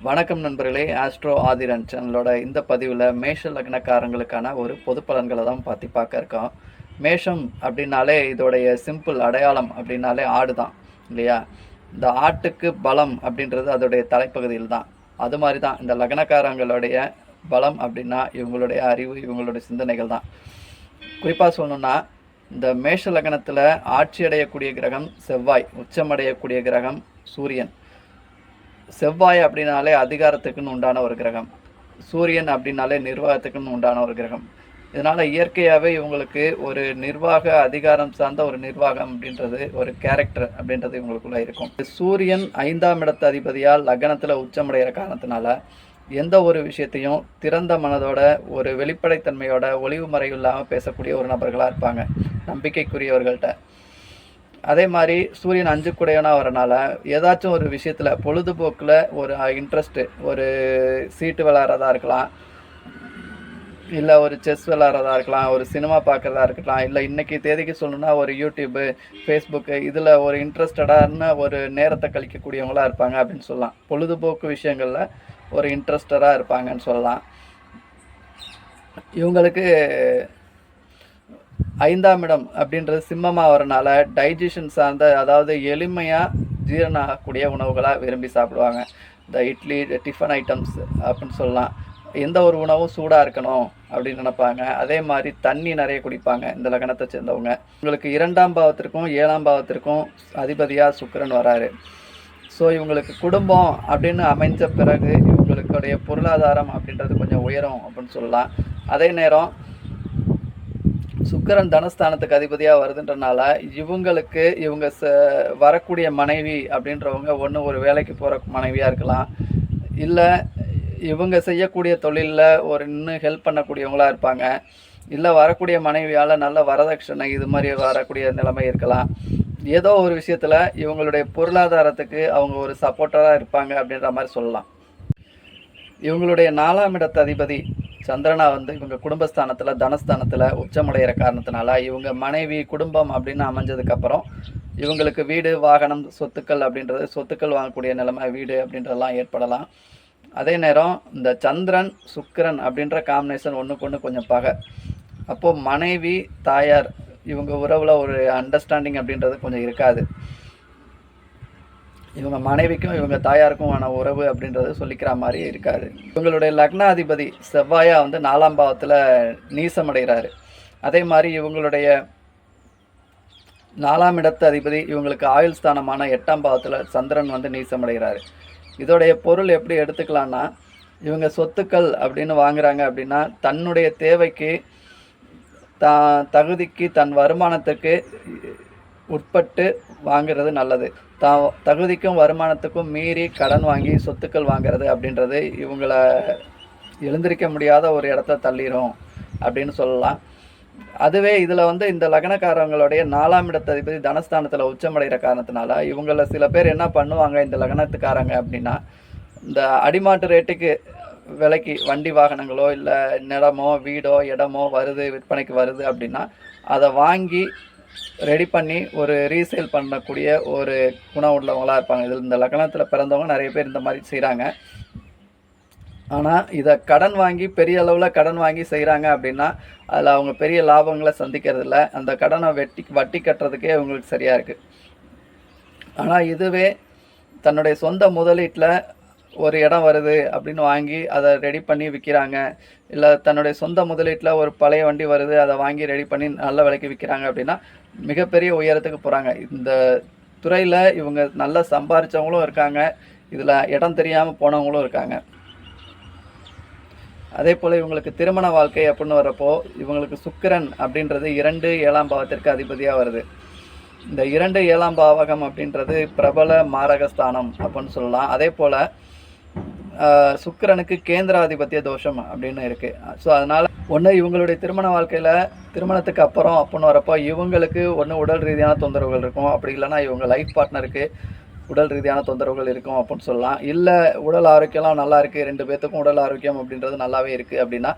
வணக்கம் நண்பர்களே. ஆஸ்ட்ரோ ஆதிரன் சேனலோட இந்த பதிவில் மேஷ லக்னக்காரங்களுக்கான ஒரு பொது பலன்களை தான் பார்க்க இருக்கோம். மேஷம் அப்படின்னாலே இதோடைய சிம்பிள் அடையாளம் அப்படின்னாலே ஆடு தான் இல்லையா? இந்த ஆட்டுக்கு பலம் அப்படின்றது அதோடைய தலைப்பகுதியில் தான். அது மாதிரி தான் இந்த லக்னக்காரங்களுடைய பலம் அப்படின்னா இவங்களுடைய அறிவு, இவங்களுடைய சிந்தனைகள் தான். குறிப்பாக சொல்லணும்னா இந்த மேஷ லக்னத்தில் ஆட்சி அடையக்கூடிய கிரகம் செவ்வாய், உச்சமடையக்கூடிய கிரகம் சூரியன். செவ்வாய் அப்படின்னாலே அதிகாரத்துக்குன்னு உண்டான ஒரு கிரகம், சூரியன் அப்படின்னாலே நிர்வாகத்துக்குன்னு உண்டான ஒரு கிரகம். இதனால் இயற்கையாகவே இவங்களுக்கு ஒரு நிர்வாக அதிகாரம் சார்ந்த ஒரு நிர்வாகம் அப்படின்றது, ஒரு கேரக்டர் அப்படின்றது இவங்களுக்குள்ள இருக்கும். சூரியன் 5ஆம் இடத்து அதிபதியால் லக்னத்தில் உச்சமடைகிற காரணத்தினால எந்த ஒரு விஷயத்தையும் திறந்த மனதோட, ஒரு வெளிப்படைத்தன்மையோட, ஒளிவு மறைவு இல்லாமல் பேசக்கூடிய ஒரு நபர்களாக இருப்பாங்க நம்பிக்கைக்குரியவர்கள்ட்ட. அதே மாதிரி சூரியன் 5 வரனால ஏதாச்சும் ஒரு விஷயத்தில் பொழுதுபோக்கில் ஒரு இன்ட்ரெஸ்ட்டு, ஒரு சீட்டு விளையாடுறதா இருக்கலாம், இல்லை ஒரு செஸ் விளையாடுறதா இருக்கலாம், ஒரு சினிமா பார்க்குறதா இருக்கலாம், இல்லை இன்றைக்கி தேதிக்கு சொல்லணுன்னா ஒரு யூடியூப்பு, ஃபேஸ்புக்கு, இதில் ஒரு இன்ட்ரெஸ்டடான ஒரு நேரத்தை கழிக்கக்கூடியவங்களாக இருப்பாங்க அப்படின்னு சொல்லலாம். பொழுதுபோக்கு விஷயங்களில் ஒரு இன்ட்ரெஸ்டடாக இருப்பாங்கன்னு சொல்லலாம். இவங்களுக்கு 5ஆம் இடம் அப்படின்றது சிம்மமாக வரனால டைஜஷன் சார்ந்த, அதாவது எளிமையாக ஜீரணம் ஆகக்கூடிய உணவுகளாக விரும்பி சாப்பிடுவாங்க. இந்த இட்லி, டிஃபன் ஐட்டம்ஸ் அப்படின்னு சொல்லலாம். எந்த ஒரு உணவும் சூடாக இருக்கணும் அப்படின்னு நினைப்பாங்க. அதே மாதிரி தண்ணி நிறைய குடிப்பாங்க இந்த லக்னத்தை சேர்ந்தவங்க. உங்களுக்கு 2ஆம் பாவத்திற்கும் 7ஆம் பாவத்திற்கும் அதிபதியாக சுக்கிரன் வராரு. ஸோ இவங்களுக்கு குடும்பம் அப்படின்னு அமைஞ்ச பிறகு இவங்களுடைய பொருளாதாரம் அப்படின்றது கொஞ்சம் உயரும் அப்படின்னு சொல்லலாம். அதே நேரம் சுக்கிரன் தனஸ்தானத்துக்கு அதிபதியாக வருதுன்றனால இவங்களுக்கு இவங்க வரக்கூடிய மனைவி அப்படின்றவங்க ஒன்று ஒரு வேலைக்கு போகிற மனைவியாக இருக்கலாம், இல்லை இவங்க செய்யக்கூடிய தொழிலில் ஒரு இன்னும் ஹெல்ப் பண்ணக்கூடியவங்களாக இருப்பாங்க, இல்லை வரக்கூடிய மனைவியால் நல்ல வரதட்சணை இது மாதிரி வரக்கூடிய நிலைமை இருக்கலாம். ஏதோ ஒரு விஷயத்தில் இவங்களுடைய பொருளாதாரத்துக்கு அவங்க ஒரு சப்போர்ட்டராக இருப்பாங்க அப்படின்ற மாதிரி சொல்லலாம். இவங்களுடைய 4ஆம் இடத்து அதிபதி சந்திரனா இவங்க குடும்பஸ்தானத்தில், தனஸ்தானத்தில் உச்சமடைகிற காரணத்தினால இவங்க மனைவி, குடும்பம் அப்படின்னு அமைஞ்சதுக்கப்புறம் இவங்களுக்கு வீடு, வாகனம், சொத்துக்கள் அப்படின்றது, சொத்துக்கள் வாங்கக்கூடிய நிலைமை, வீடு அப்படின்றதெல்லாம் ஏற்படலாம். அதே நேரம் இந்த சந்திரன் சுக்கிரன் அப்படின்ற காம்பினேஷன் ஒன்றுக்கு ஒன்று கொஞ்சம் பகை. அப்போது மனைவி, தாயார் இவங்க உறவில் ஒரு அண்டர்ஸ்டாண்டிங் அப்படின்றது கொஞ்சம் இருக்காது. இவங்க மனைவிக்கும் இவங்க தாயாருக்குமான உறவு அப்படின்றது சொல்லிக்கிற மாதிரி இருக்காது. இவங்களுடைய லக்னாதிபதி செவ்வாயா 4ஆம் பாவத்தில் நீசமடைகிறாரு. அதே மாதிரி இவங்களுடைய 4ஆம் இடத்து அதிபதி இவங்களுக்கு ஆயுள் ஸ்தானமான 8ஆம் பாவத்தில் சந்திரன் நீசமடைகிறாரு. இதோடைய பொருள் எப்படி எடுத்துக்கலான்னா, இவங்க சொத்துக்கள் அப்படின்னு வாங்குறாங்க அப்படின்னா தன்னுடைய தேவைக்கு, தகுதிக்கு, தன் வருமானத்துக்கு உட்பட்டு வாங்கிறது நல்லது. தகுதிக்கும் வருமானத்துக்கும் மீறி கடன் வாங்கி சொத்துக்கள் வாங்கிறது அப்படின்றது இவங்களை எழுந்திருக்க முடியாத ஒரு இடத்த தள்ளிடும் அப்படின்னு சொல்லலாம். அதுவே இதில் இந்த லக்னக்காரங்களுடைய 4ஆம் இடத்து அதிபதி தனஸ்தானத்தில் உச்சமடைகிற காரணத்தினால இவங்கள சில பேர் என்ன பண்ணுவாங்க, இந்த லக்னத்துக்காரங்க அப்படின்னா, இந்த அடிமாட்டு ரேட்டுக்கு விலைக்கு வண்டி வாகனங்களோ இல்லை நிலமோ வீடோ இடமோ வருது, விற்பனைக்கு வருது அப்படின்னா அதை வாங்கி ரெடி பண்ணி ஒரு ரீசேல் பண்ணக்கூடிய ஒரு குணம் உள்ளவங்களாக இருப்பாங்க. இதில் இந்த லக்னத்தில் பிறந்தவங்க நிறைய பேர் இந்த மாதிரி செய்கிறாங்க. ஆனால் இதை கடன் வாங்கி, பெரிய அளவில் கடன் வாங்கி செய்கிறாங்க அப்படின்னா அதில் அவங்க பெரிய லாபங்களை சந்திக்கிறதில்ல. அந்த கடனை வட்டி கட்டுறதுக்கே அவங்களுக்கு சரியாக இருக்குது. ஆனால் இதுவே தன்னுடைய சொந்த முதலீட்டில் ஒரு இடம் வருது அப்படின்னு வாங்கி அதை ரெடி பண்ணி விற்கிறாங்க, இல்லை தன்னுடைய சொந்த முதலீட்டில் ஒரு பழைய வண்டி வருது அதை வாங்கி ரெடி பண்ணி நல்ல விலைக்கு விற்கிறாங்க அப்படின்னா மிகப்பெரிய உயரத்துக்கு போகிறாங்க. இந்த துறையில் இவங்க நல்லா சம்பாதிச்சவங்களும் இருக்காங்க, இதில் இடம் தெரியாமல் போனவங்களும் இருக்காங்க. அதே போல் இவங்களுக்கு திருமண வாழ்க்கை அப்படின்னு வரப்போ இவங்களுக்கு சுக்கிரன் அப்படின்றது 2, 7ஆம் பாவத்திற்கு அதிபதியாக வருது. இந்த 2, 7ஆம் பாவகம் அப்படின்றது பிரபல மாரகஸ்தானம் அப்படின்னு சொல்லலாம். அதே போல் சுக்கிரனுக்கு கேந்திராதிபத்திய தோஷம் அப்படின்னு இருக்குது. ஸோ அதனால் ஒன்று இவங்களுடைய திருமண வாழ்க்கையில், திருமணத்துக்கு அப்புறம் அப்படின்னு வரப்போ இவங்களுக்கு ஒன்று உடல் ரீதியான தொந்தரவுகள் இருக்கும், அப்படி இல்லைனா இவங்க லைஃப் பார்ட்னருக்கு உடல் ரீதியான தொந்தரவுகள் இருக்கும் அப்படின்னு சொல்லலாம். இல்லை உடல் ஆரோக்கியம்லாம் நல்லா இருக்குது, 2 பேர்த்துக்கும் உடல் ஆரோக்கியம் அப்படின்றது நல்லாவே இருக்குது அப்படின்னா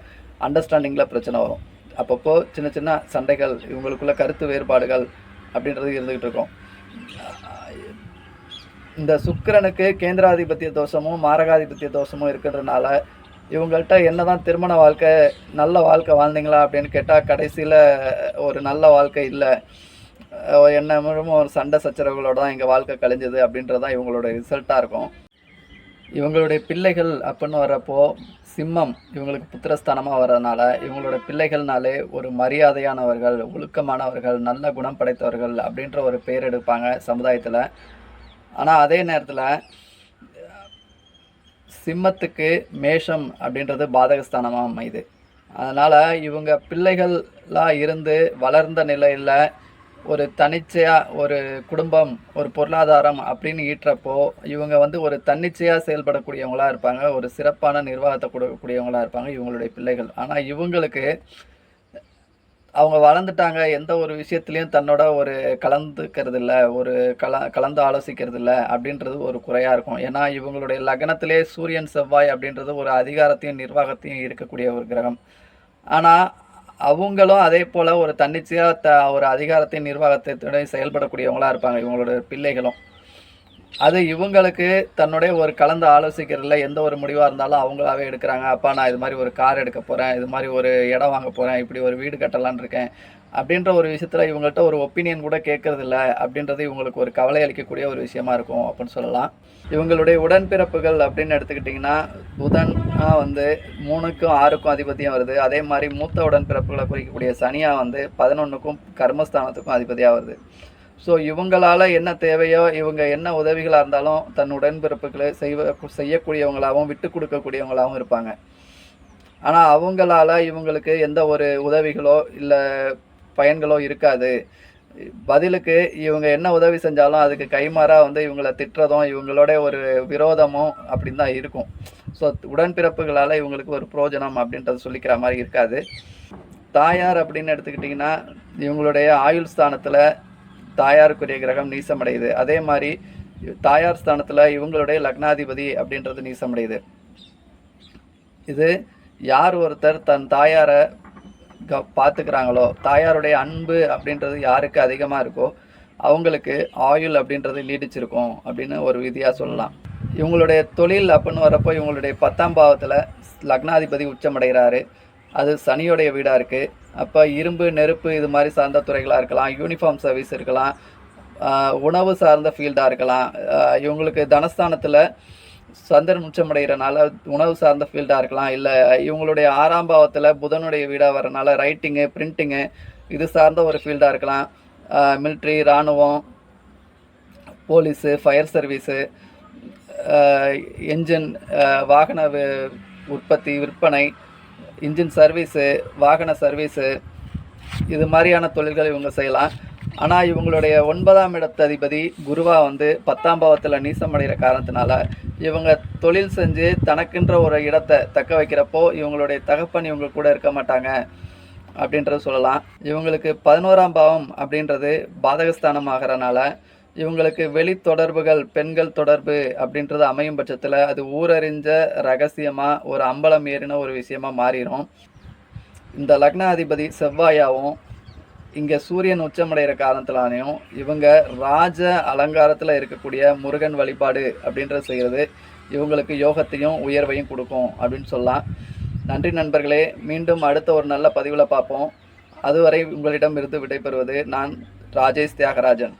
அண்டர்ஸ்டாண்டிங்கில் பிரச்சனை வரும். அப்பப்போ சின்ன சின்ன சண்டைகள், இவங்களுக்குள்ள கருத்து வேறுபாடுகள் அப்படின்றது இருந்துக்கிட்டு இருக்கும். இந்த சுக்கிரனுக்கு கேந்திராதிபத்திய தோஷமும் மாரகாதிபத்திய தோஷமும் இருக்கிறதுனால இவங்கள்ட்ட என்னதான் திருமண வாழ்க்கை நல்ல வாழ்க்கை வாழ்ந்தீங்களா அப்படின்னு கேட்டால் கடைசியில் ஒரு நல்ல வாழ்க்கை இல்லை, என்ன ஒரு சண்டை சச்சரவுகளோட தான் எங்கள் வாழ்க்கை கழிஞ்சது அப்படின்றது தான் இவங்களோட ரிசல்ட்டாக இருக்கும். இவங்களுடைய பிள்ளைகள் அப்படின்னு வர்றப்போ சிம்மம் இவங்களுக்கு புத்திரஸ்தானமாக வர்றதுனால இவங்களோட பிள்ளைகள்னாலே ஒரு மரியாதையானவர்கள், ஒழுக்கமானவர்கள், நல்ல குணம் படைத்தவர்கள் அப்படின்ற ஒரு பேர் எடுப்பாங்க சமுதாயத்தில். ஆனால் அதே நேரத்தில் சிம்மத்துக்கு மேஷம் அப்படின்றது பாதகஸ்தானமாக அமையுது. அதனால் இவங்க பிள்ளைகளாக இருந்து வளர்ந்த நிலையில் ஒரு தன்னிச்சையாக ஒரு குடும்பம், ஒரு பொருளாதாரம் அப்படின்னு ஈட்டுறப்போ இவங்க ஒரு தன்னிச்சையாக செயல்படக்கூடியவங்களாக இருப்பாங்க, ஒரு சிறப்பான நிர்வாகத்தை கொடுக்கக்கூடியவங்களாக இருப்பாங்க இவங்களுடைய பிள்ளைகள். ஆனால் இவங்களுக்கு அவங்க வளர்ந்துட்டாங்க, எந்த ஒரு விஷயத்துலையும் தன்னோட ஒரு கலந்துக்கிறது இல்லை, ஒரு கலந்து ஆலோசிக்கிறது இல்லை அப்படின்றது ஒரு குறையாக இருக்கும். ஏன்னா இவங்களுடைய லக்னத்திலே சூரியன் செவ்வாய் அப்படின்றது ஒரு அதிகாரத்தையும் நிர்வாகத்தையும் இருக்கக்கூடிய ஒரு கிரகம். ஆனால் அவங்களும் அதே போல் ஒரு தன்னிச்சையாக ஒரு அதிகாரத்தையும் நிர்வாகத்தை செயல்படக்கூடியவங்களாக இருப்பாங்க இவங்களோட பிள்ளைகளும். அது இவங்களுக்கு தன்னுடைய ஒரு கலந்து ஆலோசிக்கிறதுல எந்த ஒரு முடிவாக இருந்தாலும் அவங்களாவே எடுக்கிறாங்க. அப்பா நான் இது மாதிரி ஒரு கார் எடுக்க போகிறேன், இது மாதிரி ஒரு இடம் வாங்க போகிறேன், இப்படி ஒரு வீடு கட்டலான்னு இருக்கேன் அப்படின்ற ஒரு விஷயத்தில் இவங்கள்ட்ட ஒரு ஒப்பீனியன் கூட கேட்கறதில்ல அப்படின்றது இவங்களுக்கு ஒரு கவலை அளிக்கக்கூடிய ஒரு விஷயமா இருக்கும் அப்படின்னு சொல்லலாம். இவங்களுடைய உடன்பிறப்புகள் அப்படின்னு எடுத்துக்கிட்டிங்கன்னா புதன் 3க்கும் 6க்கும் அதிபதியாக வருது. அதே மாதிரி மூத்த உடன்பிறப்புகளை குறிக்கக்கூடிய சனியாக 11க்கும் கர்மஸ்தானத்துக்கும் அதிபதியாக வருது. ஸோ இவங்களால் என்ன தேவையோ, இவங்க என்ன உதவிகளாக இருந்தாலும் தன் உடன்பிறப்புகளை செய்யக்கூடியவங்களாகவும் விட்டு கொடுக்கக்கூடியவங்களாகவும் இருப்பாங்க. ஆனால் அவங்களால இவங்களுக்கு எந்த ஒரு உதவிகளோ இல்லை பயன்களோ இருக்காது. பதிலுக்கு இவங்க என்ன உதவி செஞ்சாலும் அதுக்கு கைமாறாக இவங்களை திட்டுறதும் இவங்களோட ஒரு விரோதமும் அப்படின்னு தான் இருக்கும். ஸோ உடன்பிறப்புகளால் இவங்களுக்கு ஒரு பிரயோஜனம் அப்படின்றது சொல்லிக்கிற மாதிரி இருக்காது. தாயார் அப்படின்னு எடுத்துக்கிட்டிங்கன்னா இவங்களுடைய ஆயுள் ஸ்தானத்தில் தாயாருக்குரிய கிரகம் நீசமடையுது. அதே மாதிரி தாயார் ஸ்தானத்தில் இவங்களுடைய லக்னாதிபதி அப்படின்றது நீசமடையுது. இது யார் ஒருத்தர் தன் தாயாரை பார்த்துக்கிறாங்களோ, தாயாருடைய அன்பு அப்படின்றது யாருக்கு அதிகமாக இருக்கோ அவங்களுக்கு ஆயுள் அப்படின்றது நீடிச்சிருக்கும் அப்படின்னு ஒரு விதியாக சொல்லலாம். இவங்களுடைய தொழில் அப்படின்னு வரப்போ இவங்களுடைய 10ஆம் பாவத்தில் லக்னாதிபதி உச்சமடைகிறாரு. அது சனியோடைய வீடாக இருக்குது. அப்போ இரும்பு, நெருப்பு இது மாதிரி சார்ந்த துறைகளாக இருக்கலாம், யூனிஃபார்ம் சர்வீஸ் இருக்கலாம், உணவு சார்ந்த ஃபீல்டாக இருக்கலாம். இவங்களுக்கு தனஸ்தானத்தில் சந்திரன் உச்சமடைகிறனால உணவு சார்ந்த ஃபீல்டாக இருக்கலாம். இல்லை இவங்களுடைய 6ஆம் பாவத்தில் புதனுடைய வீடாக வரனால ரைட்டிங்கு, பிரிண்டிங்கு இது சார்ந்த ஒரு ஃபீல்டாக இருக்கலாம். மிலிட்ரி, இராணுவம், போலீஸு, ஃபயர் சர்வீஸு, என்ஜின், வாகன உற்பத்தி விற்பனை, இன்ஜின் சர்வீஸு, வாகன சர்வீஸு இது மாதிரியான தொழில்கள் இவங்க செய்யலாம். ஆனால் இவங்களுடைய 9ஆம் இடத்து அதிபதி குருவா 10ஆம் பாவத்தில் நீசமடைகிற காரணத்தினால இவங்க தொழில் செஞ்சு தனக்குன்ற ஒரு இடத்தை தக்க வைக்கிறப்போ இவங்களுடைய தகப்பன் இவங்க கூட இருக்க மாட்டாங்க அப்படின்றது சொல்லலாம். இவங்களுக்கு 11ஆம் பாவம் அப்படின்றது பாதகஸ்தானம் ஆகிறனால இவங்களுக்கு வெளி தொடர்புகள், பெண்கள் தொடர்பு அப்படின்றது அமையும் பட்சத்தில் அது ஊரறிஞ்ச ரகசியமாக ஒரு அம்பலம் ஏறின ஒரு விஷயமாக மாறிடும். இந்த லக்னாதிபதி செவ்வாயாவும் இங்கே சூரியன் உச்சமடைகிற காரணத்திலானையும் இவங்க ராஜ அலங்காரத்தில் இருக்கக்கூடிய முருகன் வழிபாடு அப்படின்றது செய்கிறது இவங்களுக்கு யோகத்தையும் உயர்வையும் கொடுக்கும் அப்படின்னு சொல்லலாம். நன்றி நண்பர்களே, மீண்டும் அடுத்த ஒரு நல்ல பதிவில் பார்ப்போம். அதுவரை உங்களிடம் இருந்து விடைபெறுவது நான் ராஜேஷ் தியாகராஜன்.